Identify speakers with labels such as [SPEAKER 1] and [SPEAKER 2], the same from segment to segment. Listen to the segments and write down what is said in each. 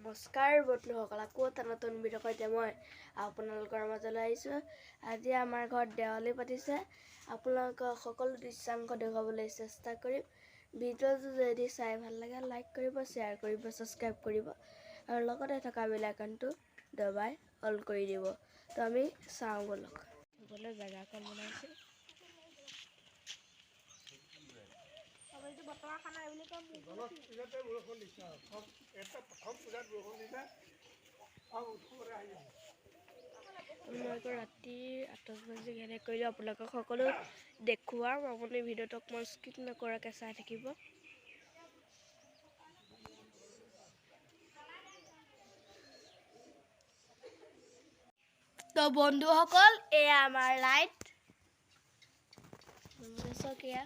[SPEAKER 1] নমস্কাৰ বন্ধুসকল, আকৌ এটা নতুন ভিডিঅ' সৈতে মই আপোনালোকৰ মাজলৈ আহিছোঁ। আজি আমাৰ ঘৰত দেৱালী পাতিছে। আপোনালোকক সকলো দৃশ্যাংশ দেখুৱাবলৈ চেষ্টা কৰিম। ভিডিঅ'টো যদি চাই ভাল লাগে লাইক কৰিব, শ্বেয়াৰ কৰিব, ছাবস্ক্ৰাইব কৰিব আৰু লগতে থকা বেল আইকনটো দবাই অল কৰি দিব। তো আমি চাওঁ বলক। সকলোৱে জেগাকণ বনাইছে। আপোনালোকৰ ৰাতিৰ আতচবাজি কেনেকৈ কৰিলোঁ আপোনালোকক সকলো দেখুৱাম। আপুনি ভিডিঅ'টোক মই স্কিপ নকৰাকৈ চাই থাকিব। তো বন্ধুসকল, এয়া আমাৰ লাইট চকীয়া।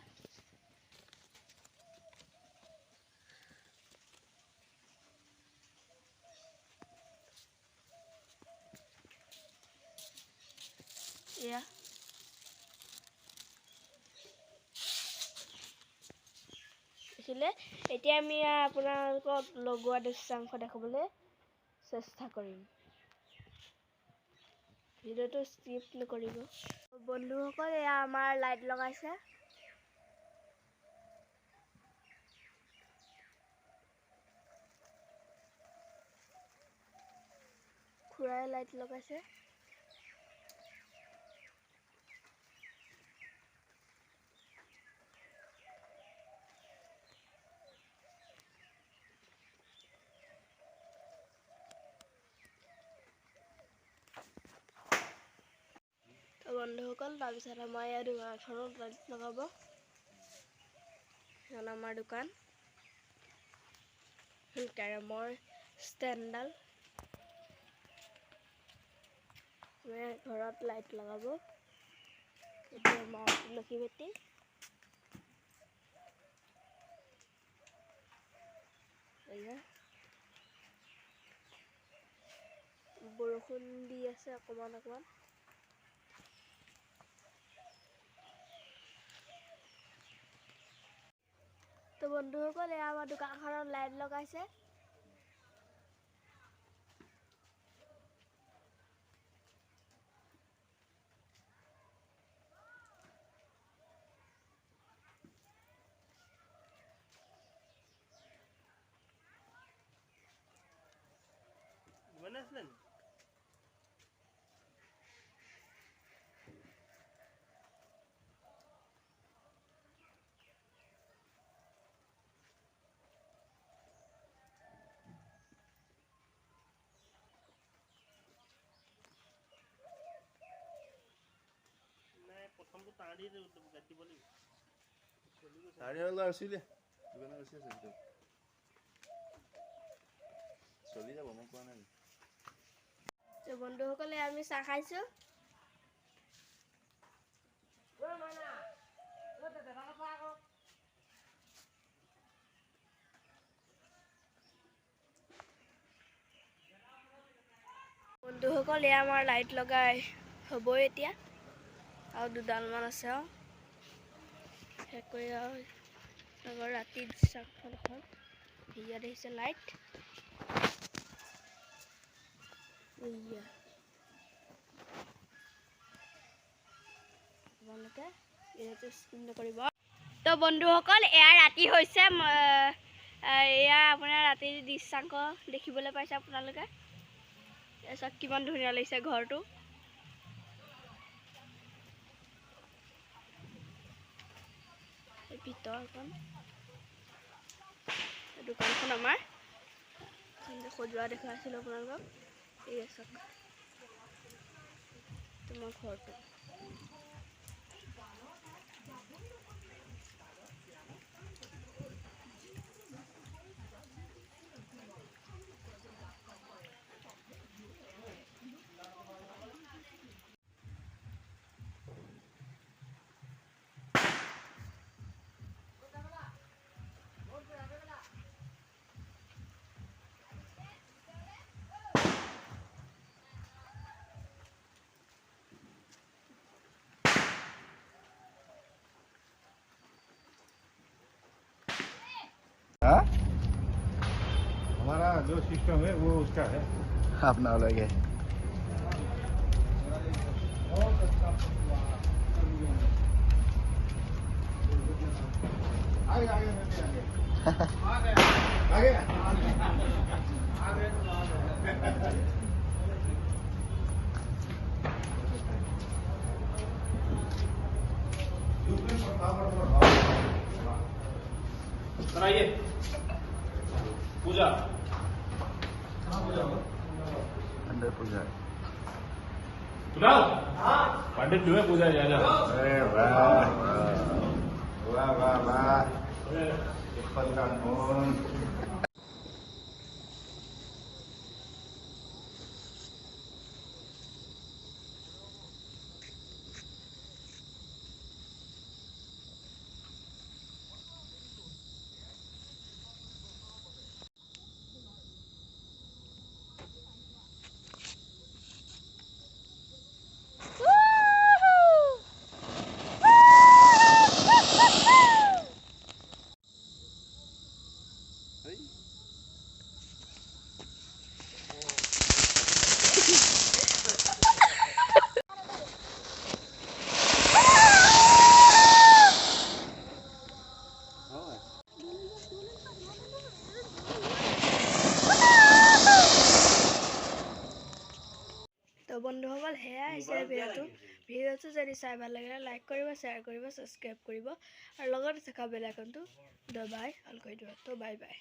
[SPEAKER 1] এয়া দেখিলে। এতিয়া আমি আপোনালোকক লগোৱা দৃশ্যাংশ দেখাবলৈ চেষ্টা কৰিম। ভিডিঅ'টো স্কিপ নকৰিব। বন্ধুসকল, এয়া আমাৰ লাইট লগাইছে। খুৰাই লাইট লগাইছে। বন্ধুসকল, তাৰপিছত আমাৰ ইয়াৰ দোকানখনত লাইট লগাব। এখন আমাৰ দোকান, কেৰমৰ ষ্টেণ্ডডাল ঘৰত লাইট লগাব। এতিয়া মা তুলসী ভেটি, বৰষুণ দি আছে অকণমান অকণমান। তো বন্ধুসকল, এয়া আমাৰ দোকানখনত লাইট লগাইছে।
[SPEAKER 2] প্ৰথমটো তাঁৰ দি গাঁঠিব লাগিব। তাঁৰ হ'লে আছিলে দোকানত আছে চলি যাব, মই কোৱা নাই।
[SPEAKER 1] বন্ধুসকলে আমি চাহ খাইছোঁ। বন্ধুসকল, এয়া আমাৰ লাইট লগাই হ'বই এতিয়া, আৰু দুডালমান আছে। আৰু শেষ কৰি আৰু ৰাতি দৃশ্যাংশখন এখন ইয়াত আহিছে লাইট। আপোনালোকে নকৰিব। তো বন্ধুসকল, এয়া ৰাতি হৈছে। এয়া আপোনাৰ ৰাতিৰ দৃশ্যাংশ দেখিবলৈ পাইছে আপোনালোকে। চাওক কিমান ধুনীয়া লাগিছে ঘৰটো। ভিতৰখন দোকানখন আমাৰ সজোৱা দেখুৱাইছিলোঁ আপোনালোকক। এই চাওক তোমাৰ ঘৰটো।
[SPEAKER 2] हमारा जो सिस्टम है वो उसका है
[SPEAKER 3] अपना अलग है।
[SPEAKER 2] आइए पूजा
[SPEAKER 3] अंदर पूजा है।
[SPEAKER 2] पंडित जो है पूजा जा
[SPEAKER 3] अरे वाह वाह वाह वाह,
[SPEAKER 1] তো বন্ধুসকল সেয়াই হৈছে ভিডিঅ'টো যদি চাই ভাল লাগিলে লাইক কৰিব, শ্বেয়াৰ কৰিব, ছাবস্ক্ৰাইব কৰিব আৰু লগতে থকা বেল আইকনটো দবাই অল কৰি দিব। তো বাই বাই।